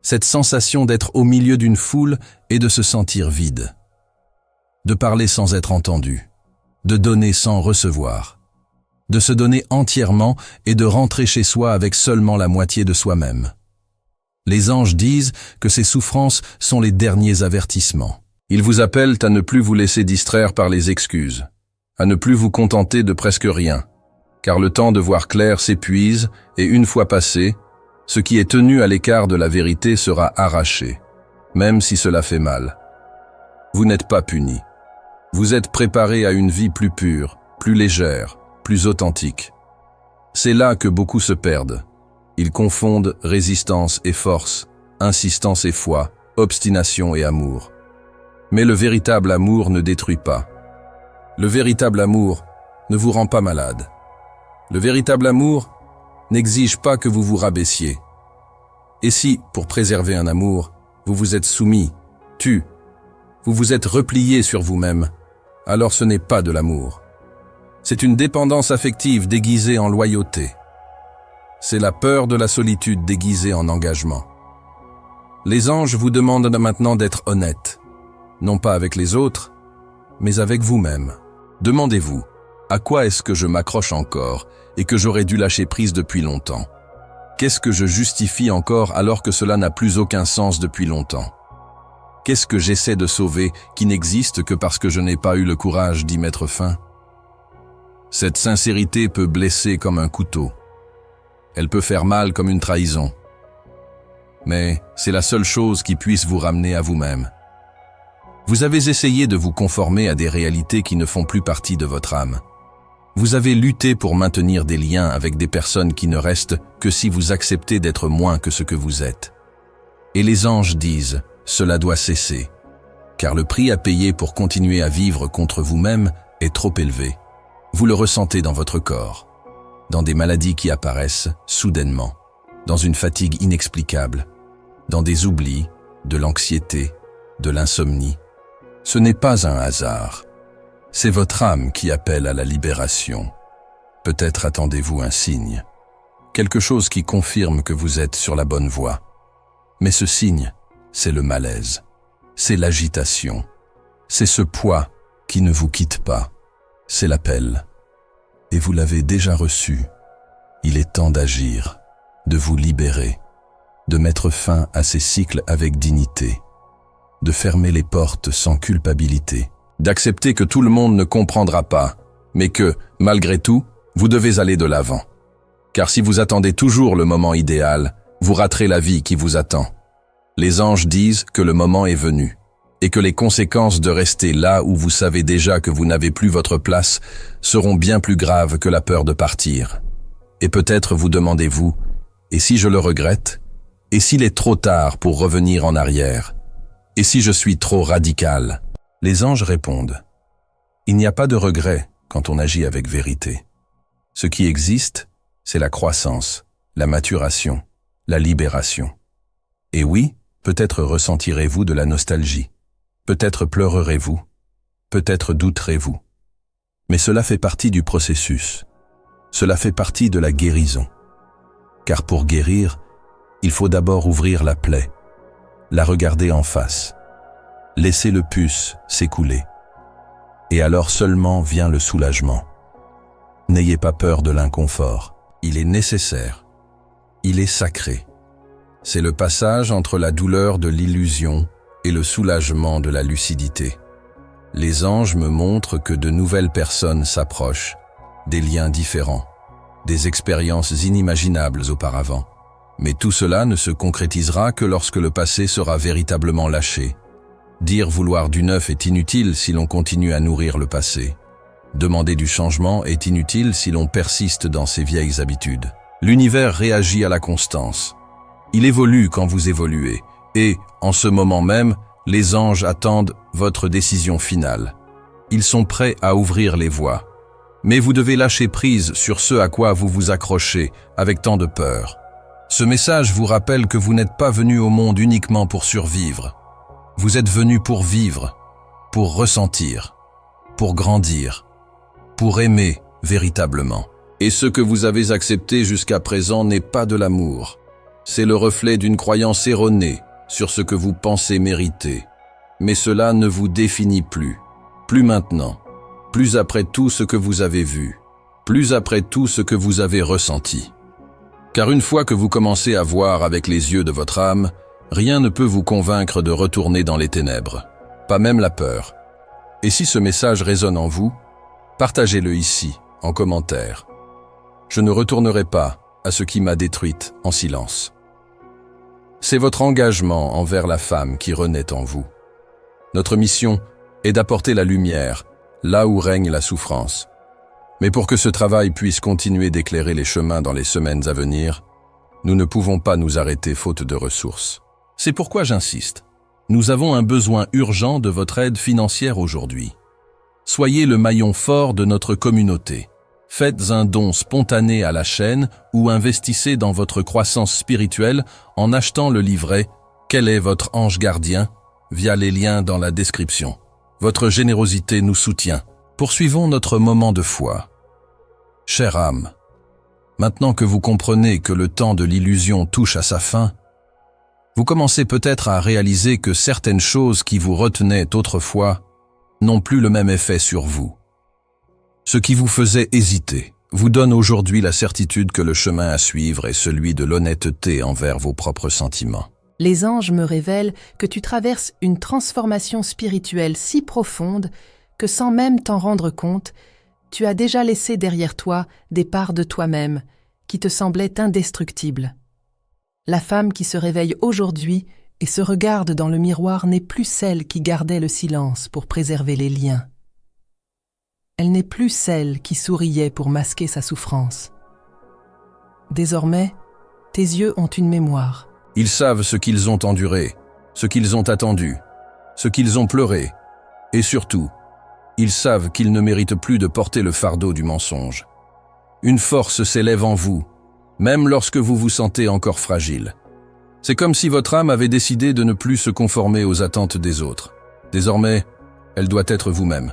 Cette sensation d'être au milieu d'une foule et de se sentir vide. De parler sans être entendu. De donner sans recevoir, de se donner entièrement et de rentrer chez soi avec seulement la moitié de soi-même. Les anges disent que ces souffrances sont les derniers avertissements. Ils vous appellent à ne plus vous laisser distraire par les excuses, à ne plus vous contenter de presque rien, car le temps de voir clair s'épuise et une fois passé, ce qui est tenu à l'écart de la vérité sera arraché, même si cela fait mal. Vous n'êtes pas puni. Vous êtes préparé à une vie plus pure, plus légère, plus authentique. C'est là que beaucoup se perdent. Ils confondent résistance et force, insistance et foi, obstination et amour. Mais le véritable amour ne détruit pas. Le véritable amour ne vous rend pas malade. Le véritable amour n'exige pas que vous vous rabaissiez. Et si, pour préserver un amour, vous vous êtes soumis, vous vous êtes replié sur vous-même, alors ce n'est pas de l'amour. C'est une dépendance affective déguisée en loyauté. C'est la peur de la solitude déguisée en engagement. Les anges vous demandent maintenant d'être honnête, non pas avec les autres, mais avec vous-même. Demandez-vous, à quoi est-ce que je m'accroche encore et que j'aurais dû lâcher prise depuis longtemps? Qu'est-ce que je justifie encore alors que cela n'a plus aucun sens depuis longtemps? Qu'est-ce que j'essaie de sauver qui n'existe que parce que je n'ai pas eu le courage d'y mettre fin? Cette sincérité peut blesser comme un couteau. Elle peut faire mal comme une trahison. Mais c'est la seule chose qui puisse vous ramener à vous-même. Vous avez essayé de vous conformer à des réalités qui ne font plus partie de votre âme. Vous avez lutté pour maintenir des liens avec des personnes qui ne restent que si vous acceptez d'être moins que ce que vous êtes. Et les anges disent: cela doit cesser, car le prix à payer pour continuer à vivre contre vous-même est trop élevé. Vous le ressentez dans votre corps, dans des maladies qui apparaissent soudainement, dans une fatigue inexplicable, dans des oublis, de l'anxiété, de l'insomnie. Ce n'est pas un hasard. C'est votre âme qui appelle à la libération. Peut-être attendez-vous un signe, quelque chose qui confirme que vous êtes sur la bonne voie. Mais ce signe, c'est le malaise, c'est l'agitation, c'est ce poids qui ne vous quitte pas, c'est l'appel. Et vous l'avez déjà reçu. Il est temps d'agir, de vous libérer, de mettre fin à ces cycles avec dignité, de fermer les portes sans culpabilité, d'accepter que tout le monde ne comprendra pas, mais que, malgré tout, vous devez aller de l'avant. Car si vous attendez toujours le moment idéal, vous raterez la vie qui vous attend. Les anges disent que le moment est venu, et que les conséquences de rester là où vous savez déjà que vous n'avez plus votre place seront bien plus graves que la peur de partir. Et peut-être vous demandez-vous, et si je le regrette? Et s'il est trop tard pour revenir en arrière? Et si je suis trop radical? Les anges répondent, il n'y a pas de regret quand on agit avec vérité. Ce qui existe, c'est la croissance, la maturation, la libération. Et oui, peut-être ressentirez-vous de la nostalgie, peut-être pleurerez-vous, peut-être douterez-vous. Mais cela fait partie du processus, cela fait partie de la guérison. Car pour guérir, il faut d'abord ouvrir la plaie, la regarder en face, laisser le pus s'écouler. Et alors seulement vient le soulagement. N'ayez pas peur de l'inconfort, il est nécessaire, il est sacré. C'est le passage entre la douleur de l'illusion et le soulagement de la lucidité. Les anges me montrent que de nouvelles personnes s'approchent, des liens différents, des expériences inimaginables auparavant. Mais tout cela ne se concrétisera que lorsque le passé sera véritablement lâché. Dire vouloir du neuf est inutile si l'on continue à nourrir le passé. Demander du changement est inutile si l'on persiste dans ses vieilles habitudes. L'univers réagit à la constance. Il évolue quand vous évoluez, et, en ce moment même, les anges attendent votre décision finale. Ils sont prêts à ouvrir les voies. Mais vous devez lâcher prise sur ce à quoi vous vous accrochez avec tant de peur. Ce message vous rappelle que vous n'êtes pas venu au monde uniquement pour survivre. Vous êtes venu pour vivre, pour ressentir, pour grandir, pour aimer véritablement. Et ce que vous avez accepté jusqu'à présent n'est pas de l'amour. C'est le reflet d'une croyance erronée sur ce que vous pensez mériter. Mais cela ne vous définit plus. Plus maintenant. Plus après tout ce que vous avez vu. Plus après tout ce que vous avez ressenti. Car une fois que vous commencez à voir avec les yeux de votre âme, rien ne peut vous convaincre de retourner dans les ténèbres. Pas même la peur. Et si ce message résonne en vous, partagez-le ici, en commentaire. Je ne retournerai pas à ce qui m'a détruite en silence. C'est votre engagement envers la femme qui renaît en vous. Notre mission est d'apporter la lumière là où règne la souffrance. Mais pour que ce travail puisse continuer d'éclairer les chemins dans les semaines à venir, nous ne pouvons pas nous arrêter faute de ressources. C'est pourquoi j'insiste. Nous avons un besoin urgent de votre aide financière aujourd'hui. Soyez le maillon fort de notre communauté. Faites un don spontané à la chaîne ou investissez dans votre croissance spirituelle en achetant le livret « Quel est votre ange gardien ?» via les liens dans la description. Votre générosité nous soutient. Poursuivons notre moment de foi. Chère âme, maintenant que vous comprenez que le temps de l'illusion touche à sa fin, vous commencez peut-être à réaliser que certaines choses qui vous retenaient autrefois n'ont plus le même effet sur vous. Ce qui vous faisait hésiter vous donne aujourd'hui la certitude que le chemin à suivre est celui de l'honnêteté envers vos propres sentiments. Les anges me révèlent que tu traverses une transformation spirituelle si profonde que sans même t'en rendre compte, tu as déjà laissé derrière toi des parts de toi-même qui te semblaient indestructibles. La femme qui se réveille aujourd'hui et se regarde dans le miroir n'est plus celle qui gardait le silence pour préserver les liens. Elle n'est plus celle qui souriait pour masquer sa souffrance. Désormais, tes yeux ont une mémoire. Ils savent ce qu'ils ont enduré, ce qu'ils ont attendu, ce qu'ils ont pleuré, et surtout, ils savent qu'ils ne méritent plus de porter le fardeau du mensonge. Une force s'élève en vous, même lorsque vous vous sentez encore fragile. C'est comme si votre âme avait décidé de ne plus se conformer aux attentes des autres. Désormais, elle doit être vous-même.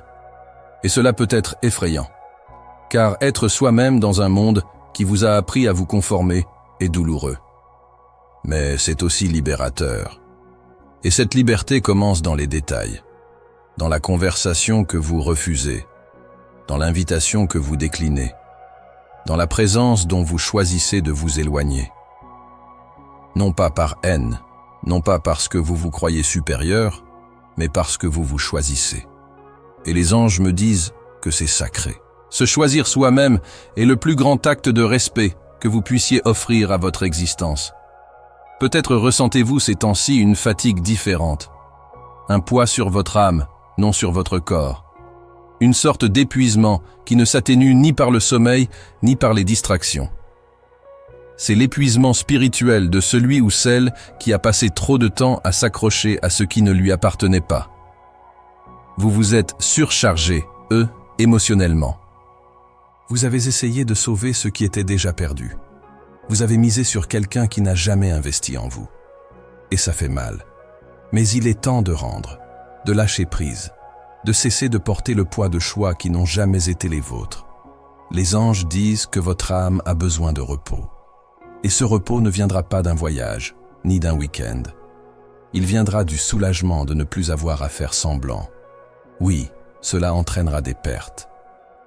Et cela peut être effrayant. Car être soi-même dans un monde qui vous a appris à vous conformer est douloureux. Mais c'est aussi libérateur. Et cette liberté commence dans les détails, dans la conversation que vous refusez, dans l'invitation que vous déclinez, dans la présence dont vous choisissez de vous éloigner. Non pas par haine, non pas parce que vous vous croyez supérieur, mais parce que vous vous choisissez. Et les anges me disent que c'est sacré. Se choisir soi-même est le plus grand acte de respect que vous puissiez offrir à votre existence. Peut-être ressentez-vous ces temps-ci une fatigue différente, un poids sur votre âme, non sur votre corps, une sorte d'épuisement qui ne s'atténue ni par le sommeil ni par les distractions. C'est l'épuisement spirituel de celui ou celle qui a passé trop de temps à s'accrocher à ce qui ne lui appartenait pas. Vous vous êtes surchargé, émotionnellement. Vous avez essayé de sauver ce qui était déjà perdu. Vous avez misé sur quelqu'un qui n'a jamais investi en vous. Et ça fait mal. Mais il est temps de rendre, de lâcher prise, de cesser de porter le poids de choix qui n'ont jamais été les vôtres. Les anges disent que votre âme a besoin de repos. Et ce repos ne viendra pas d'un voyage, ni d'un week-end. Il viendra du soulagement de ne plus avoir à faire semblant. Oui, cela entraînera des pertes.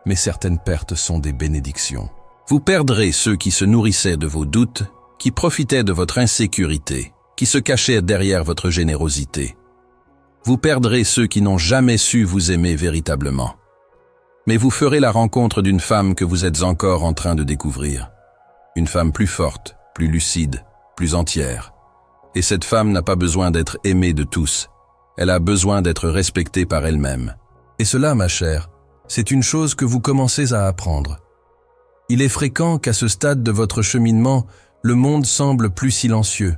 Mais certaines pertes sont des bénédictions. Vous perdrez ceux qui se nourrissaient de vos doutes, qui profitaient de votre insécurité, qui se cachaient derrière votre générosité. Vous perdrez ceux qui n'ont jamais su vous aimer véritablement. Mais vous ferez la rencontre d'une femme que vous êtes encore en train de découvrir. Une femme plus forte, plus lucide, plus entière. Et cette femme n'a pas besoin d'être aimée de tous. Elle a besoin d'être respectée par elle-même. Et cela, ma chère, c'est une chose que vous commencez à apprendre. Il est fréquent qu'à ce stade de votre cheminement, le monde semble plus silencieux.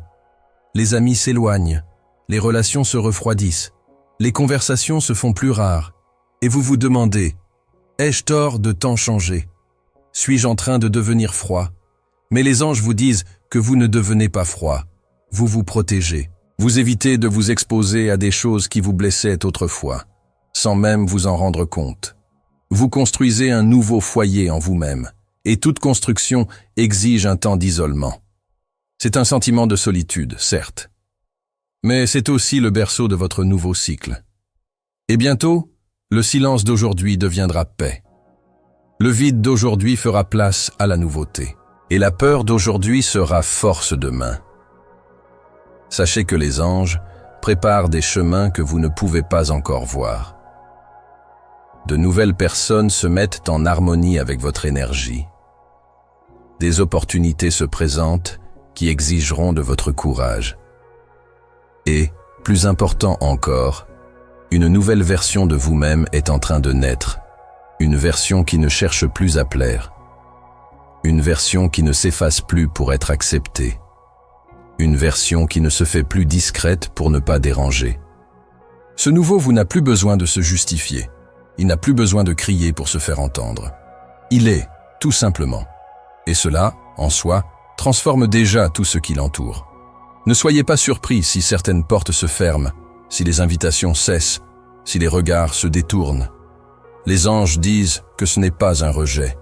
Les amis s'éloignent, les relations se refroidissent, les conversations se font plus rares, et vous vous demandez « Ai-je tort de tant changer? Suis-je en train de devenir froid ?» Mais les anges vous disent que vous ne devenez pas froid, vous vous protégez, vous évitez de vous exposer à des choses qui vous blessaient autrefois, sans même vous en rendre compte. Vous construisez un nouveau foyer en vous-même, et toute construction exige un temps d'isolement. C'est un sentiment de solitude, certes, mais c'est aussi le berceau de votre nouveau cycle. Et bientôt, le silence d'aujourd'hui deviendra paix. Le vide d'aujourd'hui fera place à la nouveauté, et la peur d'aujourd'hui sera force demain. Sachez que les anges préparent des chemins que vous ne pouvez pas encore voir. De nouvelles personnes se mettent en harmonie avec votre énergie. Des opportunités se présentent qui exigeront de votre courage. Et, plus important encore, une nouvelle version de vous-même est en train de naître, une version qui ne cherche plus à plaire, une version qui ne s'efface plus pour être acceptée, une version qui ne se fait plus discrète pour ne pas déranger. Ce nouveau vous n'a plus besoin de se justifier, il n'a plus besoin de crier pour se faire entendre. Il est, tout simplement. Et cela, en soi, transforme déjà tout ce qui l'entoure. Ne soyez pas surpris si certaines portes se ferment, si les invitations cessent, si les regards se détournent. Les anges disent que ce n'est pas un rejet,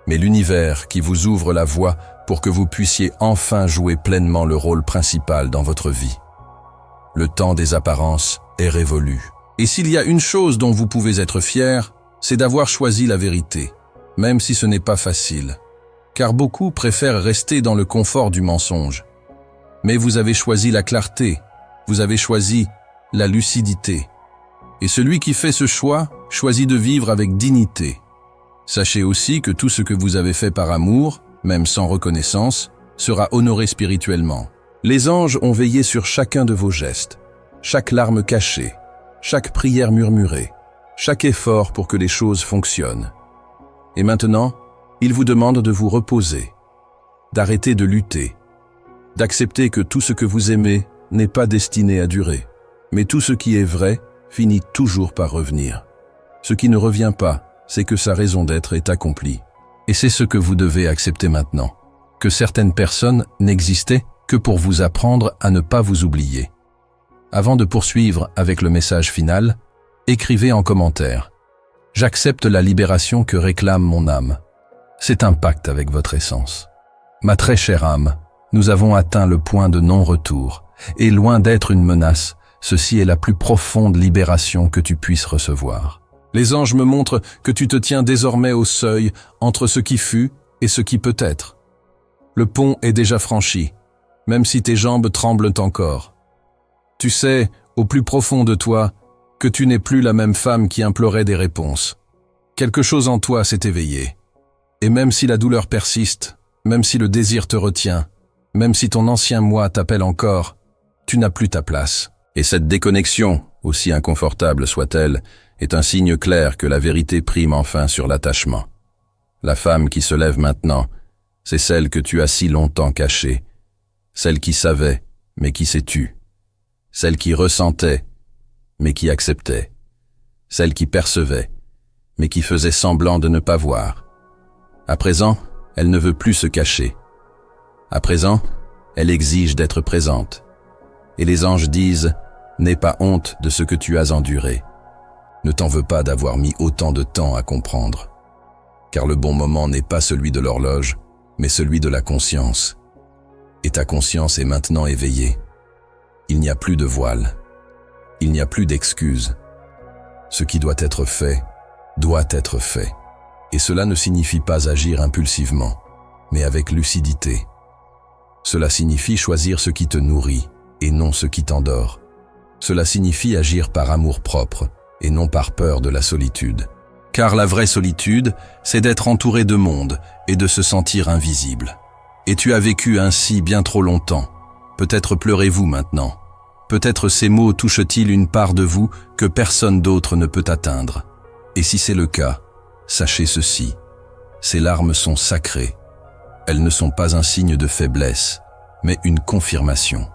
mais l'univers qui vous ouvre la voie pour que vous puissiez enfin jouer pleinement le rôle principal dans votre vie. Le temps des apparences est révolu. Et s'il y a une chose dont vous pouvez être fier, c'est d'avoir choisi la vérité, même si ce n'est pas facile. Car beaucoup préfèrent rester dans le confort du mensonge. Mais vous avez choisi la clarté, vous avez choisi la lucidité. Et celui qui fait ce choix choisit de vivre avec dignité. Sachez aussi que tout ce que vous avez fait par amour, même sans reconnaissance, sera honoré spirituellement. Les anges ont veillé sur chacun de vos gestes, chaque larme cachée, chaque prière murmurée, chaque effort pour que les choses fonctionnent. Et maintenant, ils vous demandent de vous reposer, d'arrêter de lutter, d'accepter que tout ce que vous aimez n'est pas destiné à durer, mais tout ce qui est vrai finit toujours par revenir. Ce qui ne revient pas, c'est que sa raison d'être est accomplie. Et c'est ce que vous devez accepter maintenant, que certaines personnes n'existaient que pour vous apprendre à ne pas vous oublier. Avant de poursuivre avec le message final, écrivez en commentaire « J'accepte la libération que réclame mon âme ». C'est un pacte avec votre essence. Ma très chère âme, nous avons atteint le point de non-retour, et loin d'être une menace, ceci est la plus profonde libération que tu puisses recevoir. Les anges me montrent que tu te tiens désormais au seuil entre ce qui fut et ce qui peut être. Le pont est déjà franchi, même si tes jambes tremblent encore. Tu sais, au plus profond de toi, que tu n'es plus la même femme qui implorait des réponses. Quelque chose en toi s'est éveillé. Et même si la douleur persiste, Même si le désir te retient, même si ton ancien moi t'appelle encore, tu n'as plus ta place. Et cette déconnexion, aussi inconfortable soit-elle, est un signe clair que la vérité prime enfin sur l'attachement. La femme qui se lève maintenant, c'est celle que tu as si longtemps cachée, celle qui savait, mais qui s'est tue, celle qui ressentait, mais qui acceptait, celle qui percevait, mais qui faisait semblant de ne pas voir. À présent, elle ne veut plus se cacher. À présent, elle exige d'être présente. Et les anges disent « N'aie pas honte de ce que tu as enduré. Ne t'en veux pas d'avoir mis autant de temps à comprendre. Car le bon moment n'est pas celui de l'horloge, mais celui de la conscience. Et ta conscience est maintenant éveillée. Il n'y a plus de voile. Il n'y a plus d'excuses. Ce qui doit être fait, doit être fait. Et cela ne signifie pas agir impulsivement, mais avec lucidité. Cela signifie choisir ce qui te nourrit et non ce qui t'endort. Cela signifie agir par amour-propre et non par peur de la solitude. Car la vraie solitude, c'est d'être entouré de monde et de se sentir invisible. Et tu as vécu ainsi bien trop longtemps. Peut-être pleurez-vous maintenant. Peut-être ces mots touchent-ils une part de vous que personne d'autre ne peut atteindre. Et si c'est le cas, sachez ceci, ces larmes sont sacrées. Elles ne sont pas un signe de faiblesse, mais une confirmation.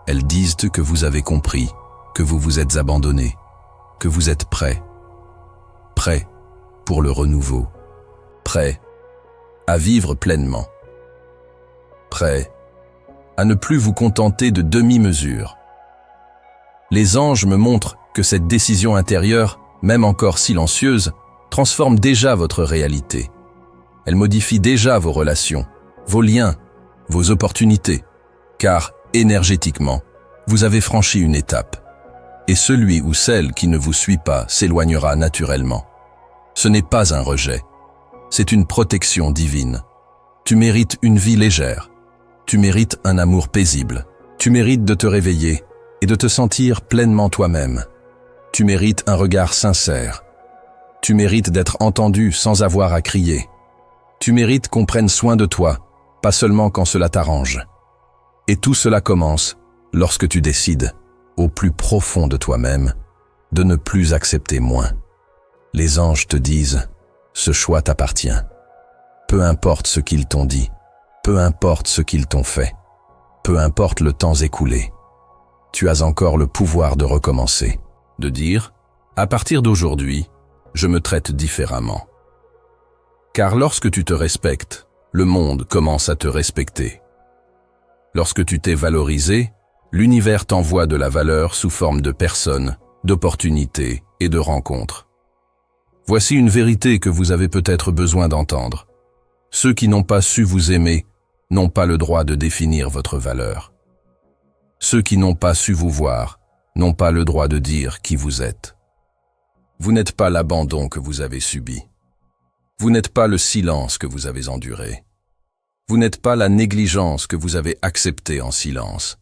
Elles disent que vous avez compris, que vous vous êtes abandonné, que vous êtes prêt. Prêt pour le renouveau. Prêt à vivre pleinement. Prêt à ne plus vous contenter de demi-mesures. Les anges me montrent que cette décision intérieure, même encore silencieuse, transforme déjà votre réalité. Elle modifie déjà vos relations, vos liens, vos opportunités, car, énergétiquement, vous avez franchi une étape. Et celui ou celle qui ne vous suit pas s'éloignera naturellement. Ce n'est pas un rejet, c'est une protection divine. Tu mérites une vie légère, tu mérites un amour paisible, tu mérites de te réveiller et de te sentir pleinement toi-même. Tu mérites un regard sincère. Tu mérites d'être entendu sans avoir à crier. Tu mérites qu'on prenne soin de toi, pas seulement quand cela t'arrange. Et tout cela commence lorsque tu décides, au plus profond de toi-même, de ne plus accepter moins. Les anges te disent, ce choix t'appartient. Peu importe ce qu'ils t'ont dit, peu importe ce qu'ils t'ont fait, peu importe le temps écoulé, tu as encore le pouvoir de recommencer, de dire, à partir d'aujourd'hui, je me traite différemment. Car lorsque tu te respectes, le monde commence à te respecter. Lorsque tu t'es valorisé, l'univers t'envoie de la valeur sous forme de personnes, d'opportunités et de rencontres. Voici une vérité que vous avez peut-être besoin d'entendre. Ceux qui n'ont pas su vous aimer n'ont pas le droit de définir votre valeur. Ceux qui n'ont pas su vous voir n'ont pas le droit de dire qui vous êtes. Vous n'êtes pas l'abandon que vous avez subi. Vous n'êtes pas le silence que vous avez enduré. Vous n'êtes pas la négligence que vous avez acceptée en silence.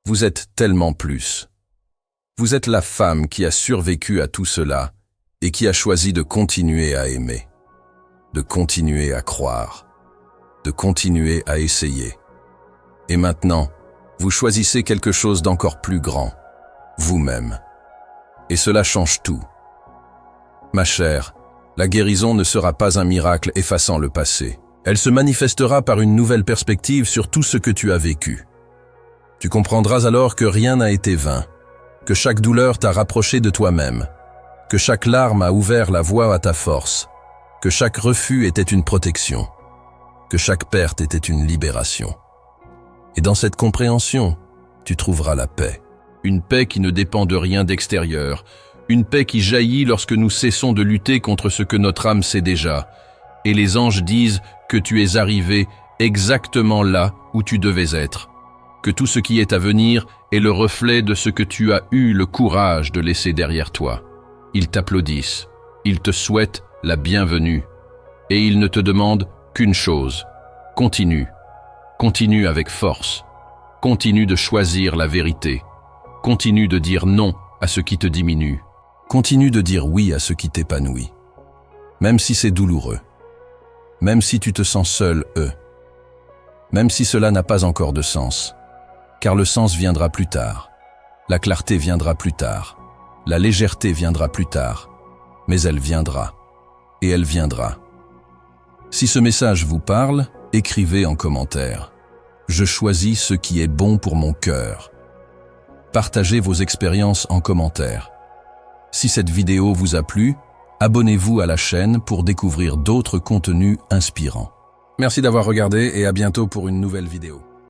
Vous êtes tellement plus. Vous êtes la femme qui a survécu à tout cela et qui a choisi de continuer à aimer, de continuer à croire, de continuer à essayer. Et maintenant, vous choisissez quelque chose d'encore plus grand, vous-même. Et cela change tout. Ma chère, la guérison ne sera pas un miracle effaçant le passé. Elle se manifestera par une nouvelle perspective sur tout ce que tu as vécu. Tu comprendras alors que rien n'a été vain, que chaque douleur t'a rapproché de toi-même, que chaque larme a ouvert la voie à ta force, que chaque refus était une protection, que chaque perte était une libération. Et dans cette compréhension, tu trouveras la paix. Une paix qui ne dépend de rien d'extérieur, une paix qui jaillit lorsque nous cessons de lutter contre ce que notre âme sait déjà. Et les anges disent que tu es arrivé exactement là où tu devais être, que tout ce qui est à venir est le reflet de ce que tu as eu le courage de laisser derrière toi. Ils t'applaudissent, ils te souhaitent la bienvenue, et ils ne te demandent qu'une chose, continue, continue avec force, continue de choisir la vérité, continue de dire non à ce qui te diminue, continue de dire oui à ce qui t'épanouit, même si c'est douloureux, même si tu te sens seul, même si cela n'a pas encore de sens. Car le sens viendra plus tard. La clarté viendra plus tard. La légèreté viendra plus tard. Mais elle viendra. Et elle viendra. Si ce message vous parle, écrivez en commentaire. Je choisis ce qui est bon pour mon cœur. Partagez vos expériences en commentaire. Si cette vidéo vous a plu, abonnez-vous à la chaîne pour découvrir d'autres contenus inspirants. Merci d'avoir regardé et à bientôt pour une nouvelle vidéo.